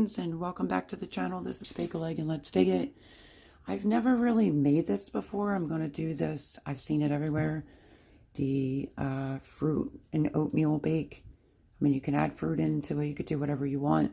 friends, and welcome back to the channel. This is Bake a Leg and Let's Dig It. I've never really made this before. I'm going to do this. I've seen it everywhere. The fruit and oatmeal bake. I mean, you can add fruit into it. You could do whatever you want.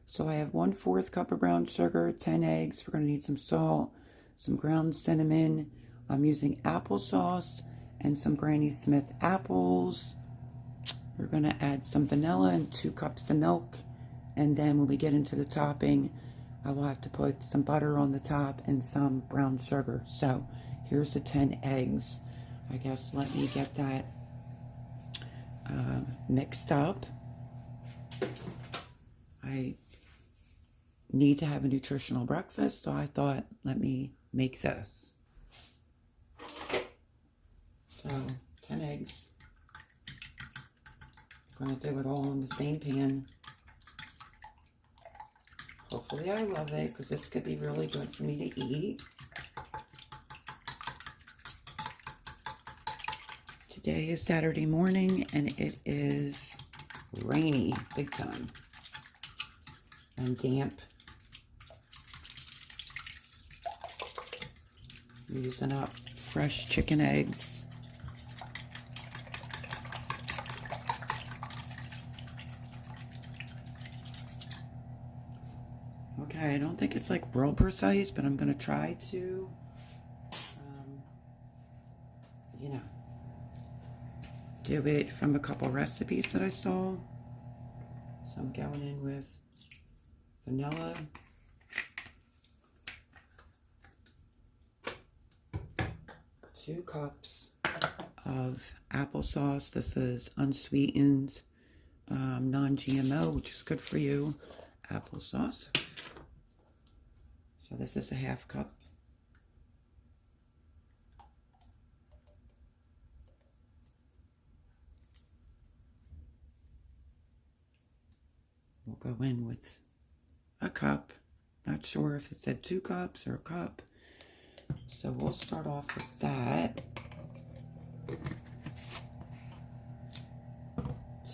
So I have 1/4 cup of brown sugar, 10 eggs. We're going to need some salt, some ground cinnamon. I'm using applesauce and some Granny Smith apples. We're going to add some vanilla and 2 cups of milk. And then when we get into the topping, I will have to put some butter on the top and some brown sugar. So here's the 10 eggs. I guess let me get that mixed up. I need to have a nutritional breakfast, so I thought, let me make this. So 10 eggs. I'm going to do it all in the same pan. Hopefully I love it, because this could be really good for me to eat. Today is Saturday morning, and it is rainy, big time, and damp. I'm using up fresh chicken eggs. Okay, I don't think it's like world precise, but I'm going to try to, do it from a couple recipes that I saw. So I'm going in with vanilla, two cups of applesauce. This is unsweetened, non-GMO, which is good for you, applesauce. So this is a 1/2 cup. We'll go in with a cup. Not sure if it said 2 cups or a cup. So we'll start off with that.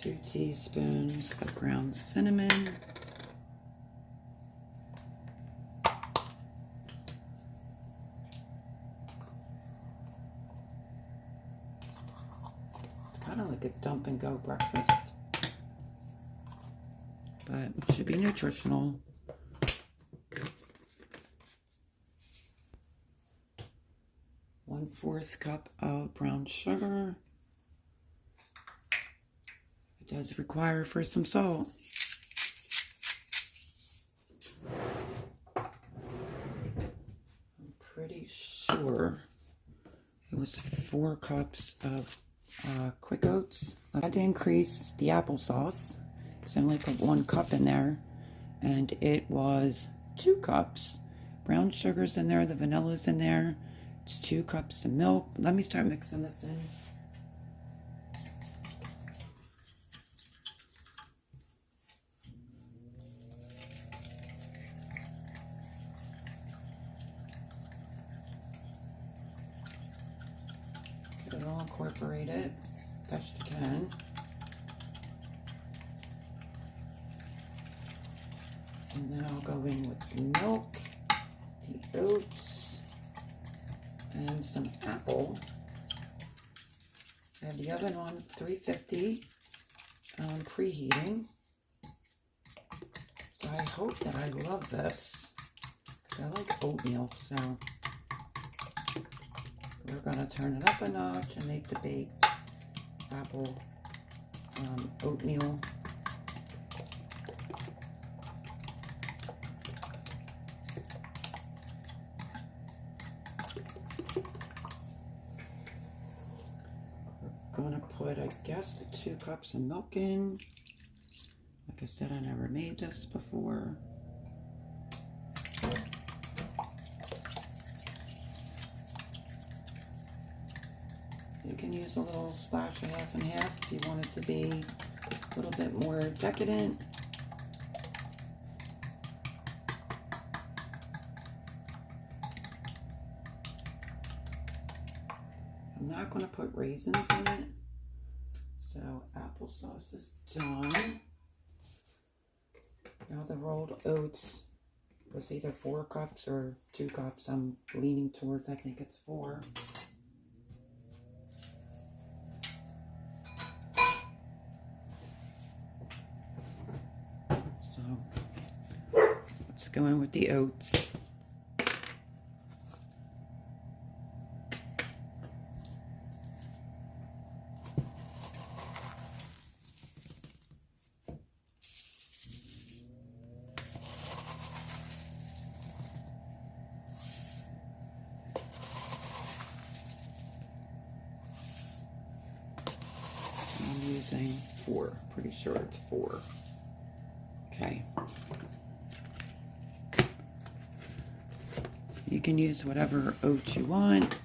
2 teaspoons of ground cinnamon. Kind of like a dump and go breakfast, but it should be nutritional. One-4 cup of brown sugar. It does require for some salt. I'm pretty sure it was 4 cups of quick oats. I had to increase the applesauce, so I only put 1 cup in there, and it was 2 cups. Brown sugar's in there, the vanilla's in there. It's 2 cups of milk. Let me start mixing this in. Get it all incorporated, best you can. And then I'll go in with the milk, the oats, and some apple. I have the oven on 350, preheating. So I hope that I love this. I like oatmeal, so we're going to turn it up a notch and make the baked apple oatmeal. We're going to put, I guess, the 2 cups of milk in. Like I said, I never made this before. You can use a little splash of 1/2 and 1/2 if you want it to be a little bit more decadent. I'm not going to put raisins in it. So applesauce is done. Now the rolled oats was either 4 cups or 2 cups. I'm leaning towards, I think it's 4. So let's go in with the oats. I'm using 4, pretty sure it's 4. Okay. You can use whatever oats you want.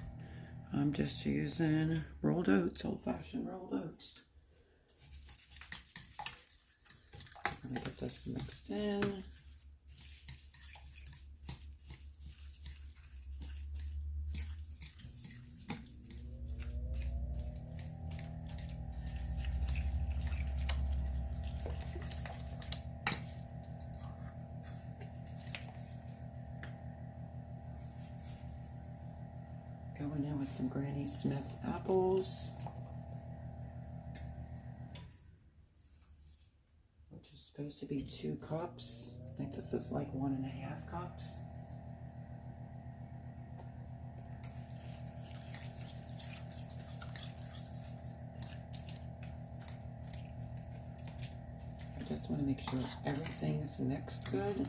I'm just using rolled oats, old-fashioned rolled oats. I'm gonna get this mixed in. Going in with some Granny Smith apples, which is supposed to be 2 cups. I think this is like 1.5 cups. I just want to make sure everything's mixed good.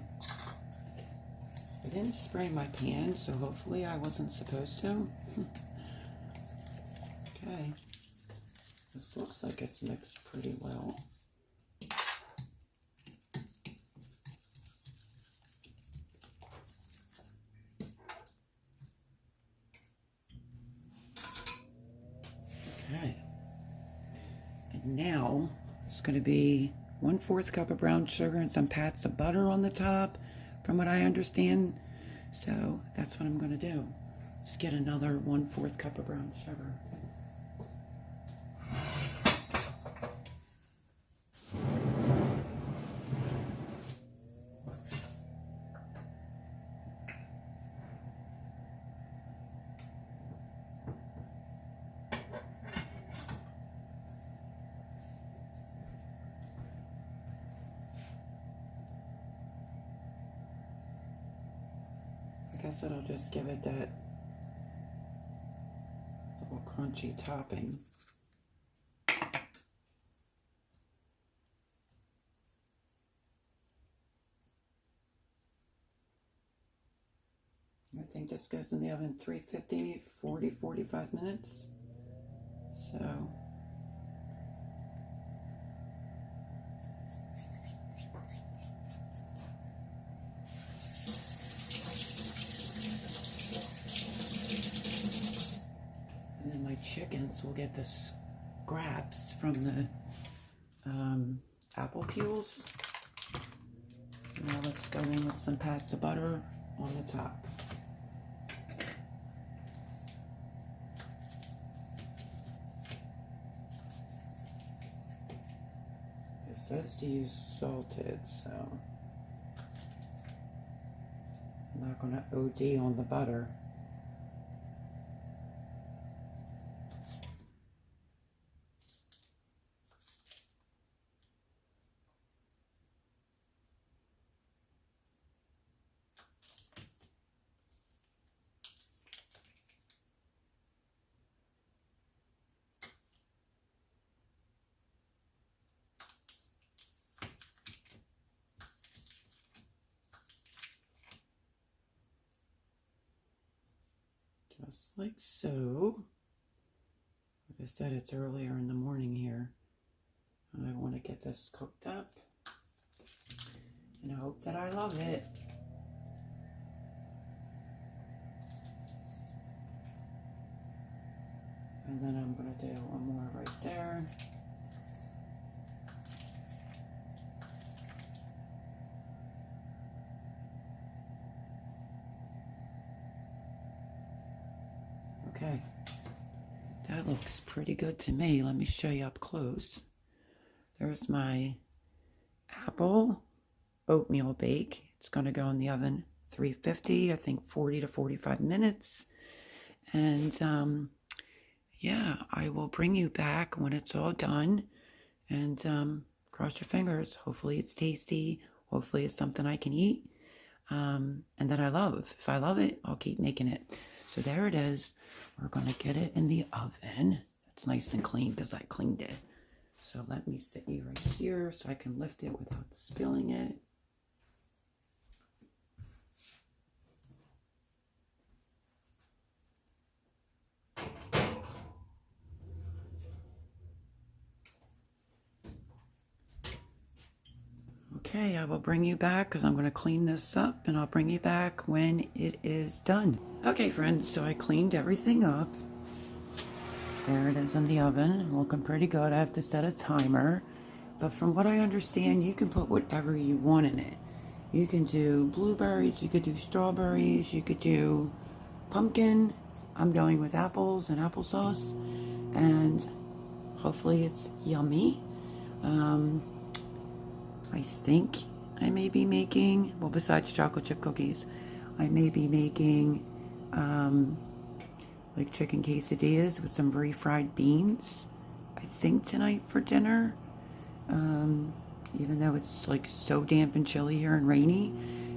I didn't spray my pan, so hopefully I wasn't supposed to. Okay, this looks like it's mixed pretty well. Okay, and now it's going to be 1/4 cup of brown sugar and some pats of butter on the top, from what I understand. So that's what I'm going to do. Let's get another 1/4 cup of brown sugar. I guess it'll just give it that little crunchy topping. I think this goes in the oven 350, 40, 45 minutes. So chickens will get the scraps from the apple peels. Now let's go in with some pats of butter on the top. It says to use salted, so I'm not going to OD on the butter. Just like so. Like I said, it's earlier in the morning here. And I want to get this cooked up. And I hope that I love it. And then I'm going to do one more right there. Okay, that looks pretty good to me. Let me show you up close. There's my apple oatmeal bake. It's going to go in the oven 350, I think 40 to 45 minutes. And yeah, I will bring you back when it's all done. And cross your fingers. Hopefully it's tasty. Hopefully it's something I can eat. And that I love. If I love it, I'll keep making it. So there it is. We're going to get it in the oven. It's nice and clean because I cleaned it. So let me sit you right here so I can lift it without spilling it. Okay, I will bring you back because I'm going to clean this up, and I'll bring you back when it is done. Okay, friends, so I cleaned everything up. There it is in the oven, looking pretty good. I have to set a timer, but from what I understand, you can put whatever you want in it. You can do blueberries, you could do strawberries, you could do pumpkin. I'm going with apples and applesauce, and hopefully it's yummy. I think I may be making, well, besides chocolate chip cookies, I may be making like chicken quesadillas with some refried beans, I think tonight for dinner. Even though it's like so damp and chilly here and rainy,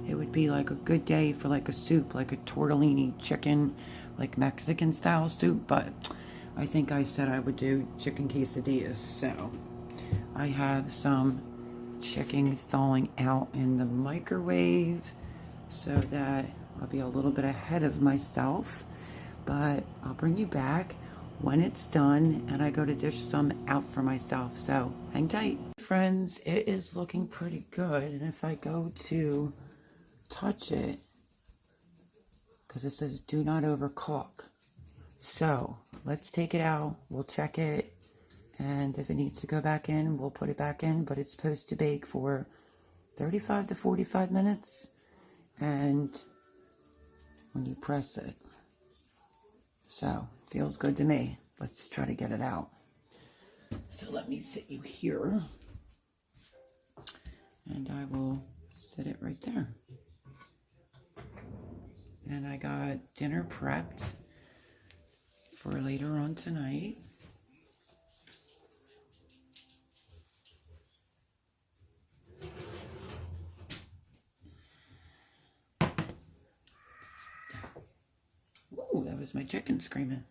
it would be like a good day for like a soup, like a tortellini chicken, like Mexican style soup. But I think I said I would do chicken quesadillas. So I have some chicken thawing out in the microwave so that I'll be a little bit ahead of myself. But I'll bring you back when it's done and I go to dish some out for myself. So hang tight. Friends, it is looking pretty good. And if I go to touch it, because it says do not overcook. So let's take it out. We'll check it. And if it needs to go back in, we'll put it back in. But it's supposed to bake for 35 to 45 minutes. And when you press it. So, feels good to me. Let's try to get it out. So let me sit you here. And I will sit it right there. And I got dinner prepped for later on tonight. Ooh, that was my chicken screaming.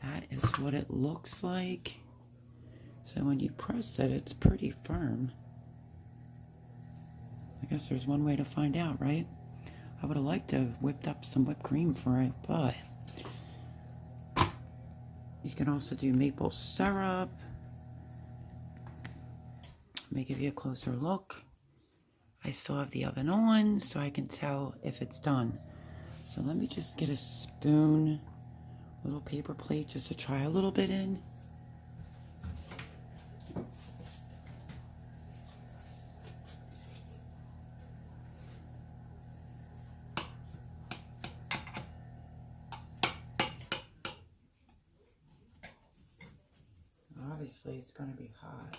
That is what it looks like. So when you press it, it's pretty firm. I guess there's one way to find out, right? I would have liked to have whipped up some whipped cream for it, but you can also do maple syrup. Let me give you a closer look. I still have the oven on, so I can tell if it's done. So let me just get a spoon, little paper plate, just to try a little bit in. Obviously, it's going to be hot.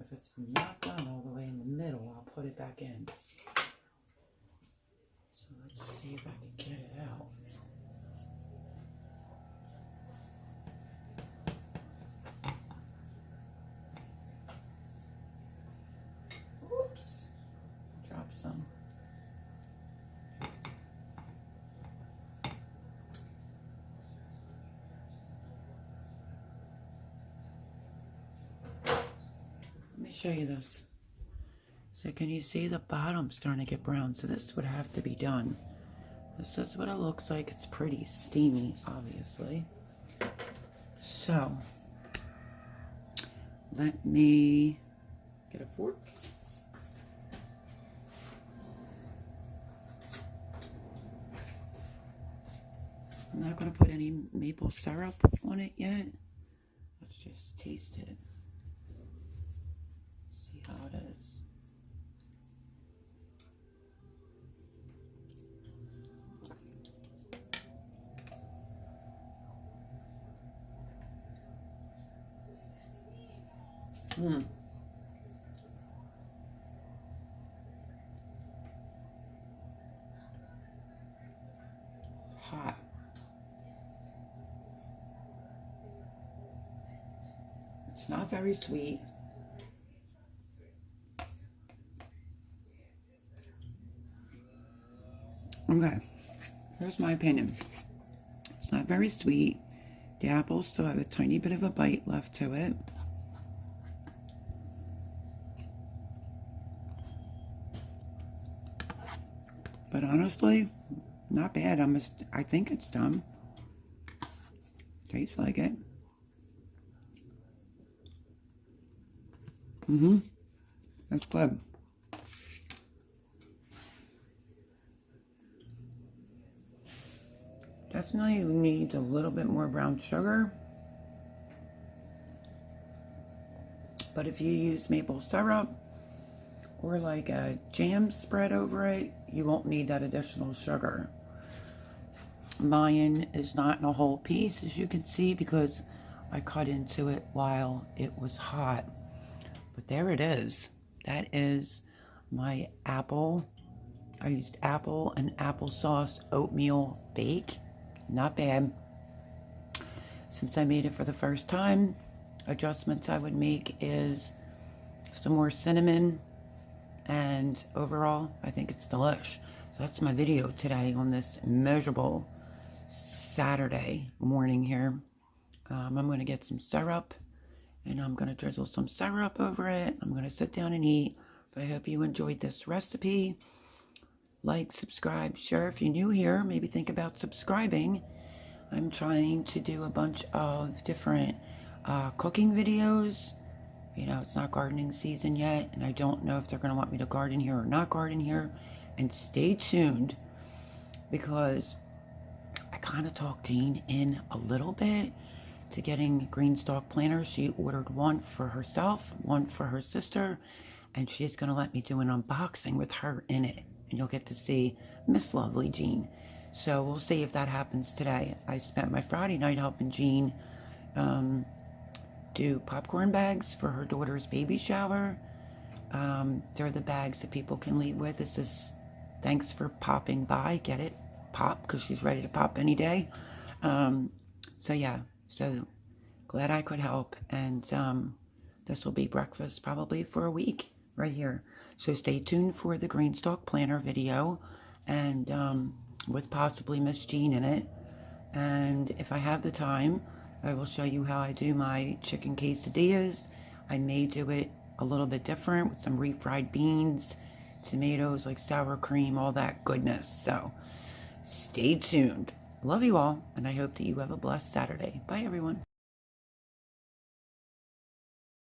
If it's not done all the way in the middle, I'll put it back in. So let's see if I can get it out. Oops. Drop some. Let me show you this. So can you see the bottom starting to get brown? So this would have to be done. This is what it looks like. It's pretty steamy, obviously. So let me get a fork. I'm not going to put any maple syrup on it yet. Let's just taste it. See how it is. Hot. It's not very sweet. Okay, here's my opinion. It's not very sweet. The apples still have a tiny bit of a bite left to it. But honestly, not bad. I think it's done. Tastes like it. That's good. Definitely needs a little bit more brown sugar. But if you use maple syrup or like a jam spread over it, you won't need that additional sugar. Mine is not in a whole piece, as you can see, because I cut into it while it was hot. But there it is. That is my apple. I used apple and applesauce oatmeal bake. Not bad. Since I made it for the first time, adjustments I would make is some more cinnamon, and overall I think it's delish. So that's my video today on this miserable Saturday morning here. I'm going to get some syrup, and I'm going to drizzle some syrup over it. I'm going to sit down and eat. But I hope you enjoyed this recipe. Like, subscribe, share. If you're new here, maybe think about subscribing. I'm trying to do a bunch of different cooking videos. You know, it's not gardening season yet, and I don't know if they're going to want me to garden here or not garden here. And stay tuned, because I kind of talked Jean in a little bit to getting green stalk planters. She ordered one for herself, one for her sister, and she's going to let me do an unboxing with her in it. And you'll get to see Miss Lovely Jean. So we'll see if that happens today. I spent my Friday night helping Jean do popcorn bags for her daughter's baby shower. They're the bags that people can leave with. This is thanks for popping by. Get it? Pop, because she's ready to pop any day. So yeah, so glad I could help. And this will be breakfast probably for a week right here. So stay tuned for the green stalk planter video, and with possibly Miss Jean in it. And if I have the time, I will show you how I do my chicken quesadillas. I may do it a little bit different with some refried beans, tomatoes, like sour cream, all that goodness. So stay tuned. Love you all, and I hope that you have a blessed Saturday. Bye, everyone.